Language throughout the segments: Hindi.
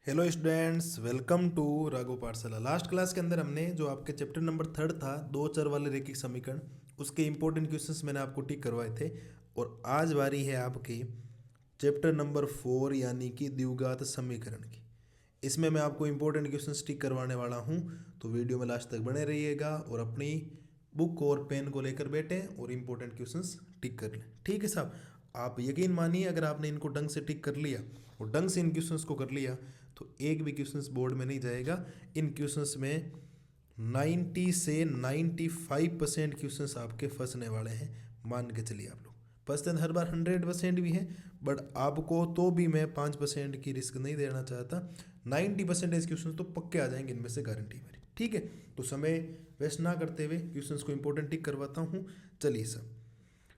Hello students, welcome to Raghav Pathshala. Last class के अंदर हमने जो आपके चैप्टर नंबर 3 था, दो चर वाले रैखिक समीकरण, उसके इंपॉर्टेंट क्वेश्चंस मैंने आपको टिक करवाए थे। और आज बारी है आपकी चैप्टर नंबर 4 यानी कि द्विघात समीकरण की। इसमें मैं आपको इंपॉर्टेंट क्वेश्चंस टिक करवाने वाला हूँ, तो वीडियो में लास्ट तक बने रहिएगा और अपनी बुक और पेन को लेकर बैठें और इंपॉर्टेंट क्वेश्चंस टिक कर लें। ठीक है साहब, आप यकीन मानिए अगर आपने इनको ढंग से टिक कर लिया और ढंग से इन क्वेश्चंस को कर लिया तो एक भी क्वेश्चंस बोर्ड में नहीं जाएगा। इन क्वेश्चंस में 90 से 95% क्वेश्चंस आपके फंसने वाले हैं, मान के चलिए। आप लोग फंसते हर बार 100% भी है, बट आपको तो भी मैं 5% की रिस्क नहीं देना चाहता। 90% क्वेश्चन तो पक्के आ जाएंगे, इनमें से गारंटी मेरी। ठीक है, तो समय वेस्ट ना करते हुए क्वेश्चंस को इंपॉर्टेंट टिक करवाता हूँ। चलिए सब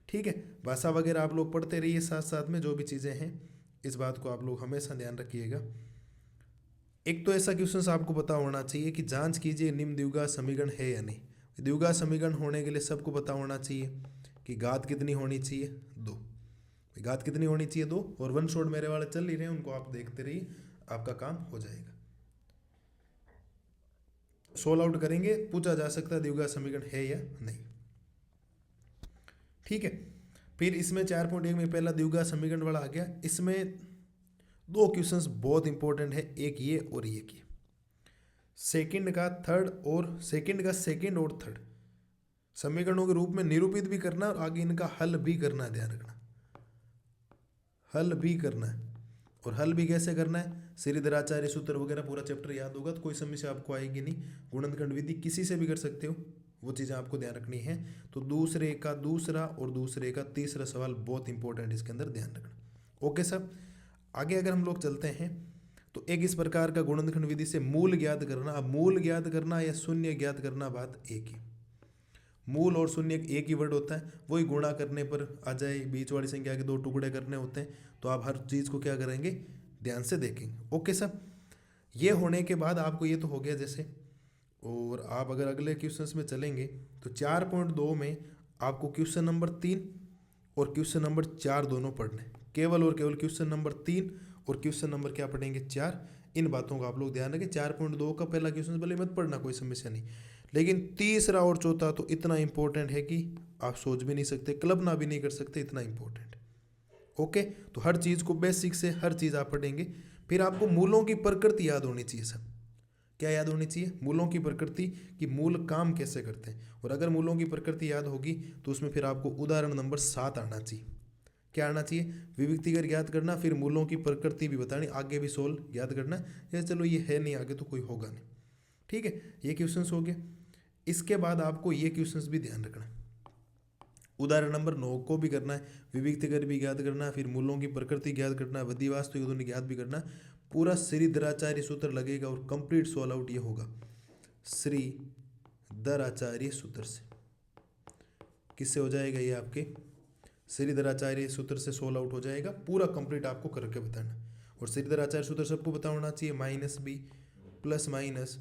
ठीक है, भाषा वगैरह आप लोग पढ़ते रहिए साथ साथ में, जो भी चीज़ें हैं इस बात को आप लोग हमेशा ध्यान रखिएगा। एक तो ऐसा क्वेश्चन आपको पता होना चाहिए कि जांच कीजिए निम्न द्विघात समीकरण है या नहीं। द्विघात समीकरण होने के लिए सबको पता होना चाहिए कि घात कितनी होनी चाहिए, 2। घात कितनी होनी चाहिए, 2। और वन शॉट मेरे वाले चल ही रहे हैं, उनको आप देखते रहिए, आपका काम हो जाएगा। सोल्व आउट करेंगे, पूछा जा सकता है द्विघात समीकरण है या नहीं। ठीक है, फिर इसमें 4.1 में पहला द्विघात समीकरण वाला आ गया। इसमें दो क्वेश्चंस बहुत इंपॉर्टेंट है, एक ये और ये की सेकंड का सेकंड और थर्ड समीकरणों के रूप में निरूपित भी करना और आगे इनका हल भी करना है। ध्यान रखना, हल भी करना है। और हल भी कैसे करना है, श्रीधराचार्य सूत्र वगैरह पूरा चैप्टर याद होगा तो कोई समस्या आपको आएगी नहीं। गुणनखंड विधि किसी से भी कर सकते हो, वो चीज़ें आपको ध्यान रखनी है। तो दूसरे का दूसरा और दूसरे का तीसरा सवाल बहुत इंपॉर्टेंट, इसके अंदर ध्यान रखना। ओके सब, आगे अगर हम लोग चलते हैं तो एक इस प्रकार का गुणनखंड विधि से मूल ज्ञात करना। अब मूल ज्ञात करना या शून्य ज्ञात करना बात एक ही। मूल और शून्य एक ही वर्ड होता है, वही गुणा करने पर आ जाए। बीच वाली संख्या के 2 टुकड़े करने होते हैं, तो आप हर चीज़ को क्या करेंगे, ध्यान से देखेंगे। ओके सब, ये होने के बाद आपको ये तो हो गया जैसे। और आप अगर अगले क्वेश्चंस में चलेंगे तो 4.2 में आपको क्वेश्चन नंबर 3 और क्वेश्चन नंबर 4 दोनों पढ़ने, केवल और केवल क्वेश्चन नंबर 3 और क्वेश्चन नंबर क्या पढ़ेंगे, 4। इन बातों का आप लोग ध्यान रखें। 4.2 का पहला क्वेश्चन भले मत पढ़ना, कोई समस्या नहीं, लेकिन तीसरा और चौथा तो इतना इंपॉर्टेंट है कि आप सोच भी नहीं सकते, कल्पना भी नहीं कर सकते, इतना इंपॉर्टेंट। ओके, तो हर चीज़ को बेसिक से हर चीज़ आप पढ़ेंगे। फिर आपको मूलों की प्रकृति याद होनी चाहिए। सब क्या याद होनी चाहिए, मूलों की प्रकृति, कि मूल काम कैसे करते हैं। और अगर मूलों की प्रकृति याद होगी तो उसमें फिर आपको उदाहरण नंबर 7 आना चाहिए। क्या आना चाहिए, विविक्तिकर याद करना, फिर मूलों की प्रकृति भी बतानी, आगे भी सोल्व याद करना। या चलो ये है नहीं आगे तो कोई होगा नहीं। ठीक है, ये क्वेश्चंस हो गए। इसके बाद आपको ये क्वेश्चंस भी ध्यान रखना है। उदाहरण नंबर 9 को भी करना है, विविक्तिकर भी याद करना है, फिर मूलों की प्रकृति याद करना है, विधिवास्तु दोनों याद भी करना है। पूरा श्रीधराचार्य सूत्र लगेगा और कंप्लीट सोल्व आउट ये होगा श्रीधराचार्य सूत्र से। किससे हो जाएगा ये, आपके श्रीधराचार्य सूत्र से सोल्व आउट हो जाएगा। पूरा कंप्लीट आपको करके बताना। और श्रीधराचार्य सूत्र सबको पता होना चाहिए, -b plus minus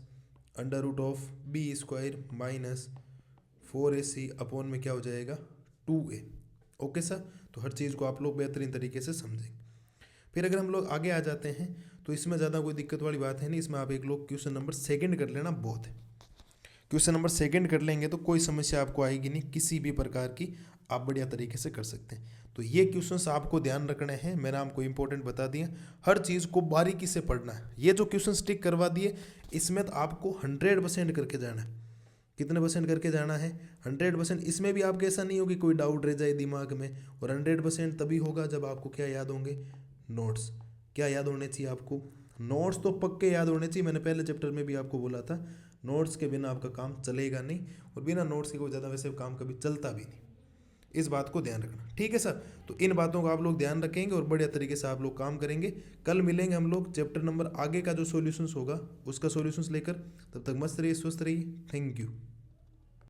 √b² minus 4ac upon में क्या हो जाएगा, 2a। ओके सर, तो हर चीज़ को आप लोग बेहतरीन तरीके से समझेंगे। फिर अगर हम लोग आगे आ जाते हैं तो इसमें ज़्यादा कोई दिक्कत वाली बात है नहीं। इसमें आप एक लोग क्वेश्चन नंबर 2 कर लेना, बहुत है। क्वेश्चन नंबर 2 कर लेंगे तो कोई समस्या आपको आएगी नहीं, किसी भी प्रकार की, आप बढ़िया तरीके से कर सकते हैं। तो ये क्वेश्चंस आपको ध्यान रखने हैं, मैंने आपको इंपॉर्टेंट बता दिया। हर चीज़ को बारीकी से पढ़ना है। ये जो क्वेश्चन टिक करवा दिए इसमें तो आपको 100% करके जाना है। कितने परसेंट करके जाना है, 100%। इसमें भी आपके ऐसा नहीं होगी कोई डाउट रह जाए दिमाग में। और 100% तभी होगा जब आपको क्या याद होंगे, नोट्स। क्या याद होने चाहिए आपको, नोट्स तो पक्के याद होने चाहिए। मैंने पहले चैप्टर में भी आपको बोला था, नोट्स के बिना आपका काम चलेगा नहीं, और बिना नोट्स के कोई ज़्यादा वैसे काम कभी चलता भी नहीं। इस बात को ध्यान रखना, ठीक है सर। तो इन बातों को आप लोग ध्यान रखेंगे और बढ़िया तरीके से आप लोग काम करेंगे। कल मिलेंगे हम लोग चैप्टर नंबर आगे का जो सॉल्यूशंस होगा उसका सॉल्यूशंस लेकर। तब तक मस्त रहिए, स्वस्थ रहिए। Thank you.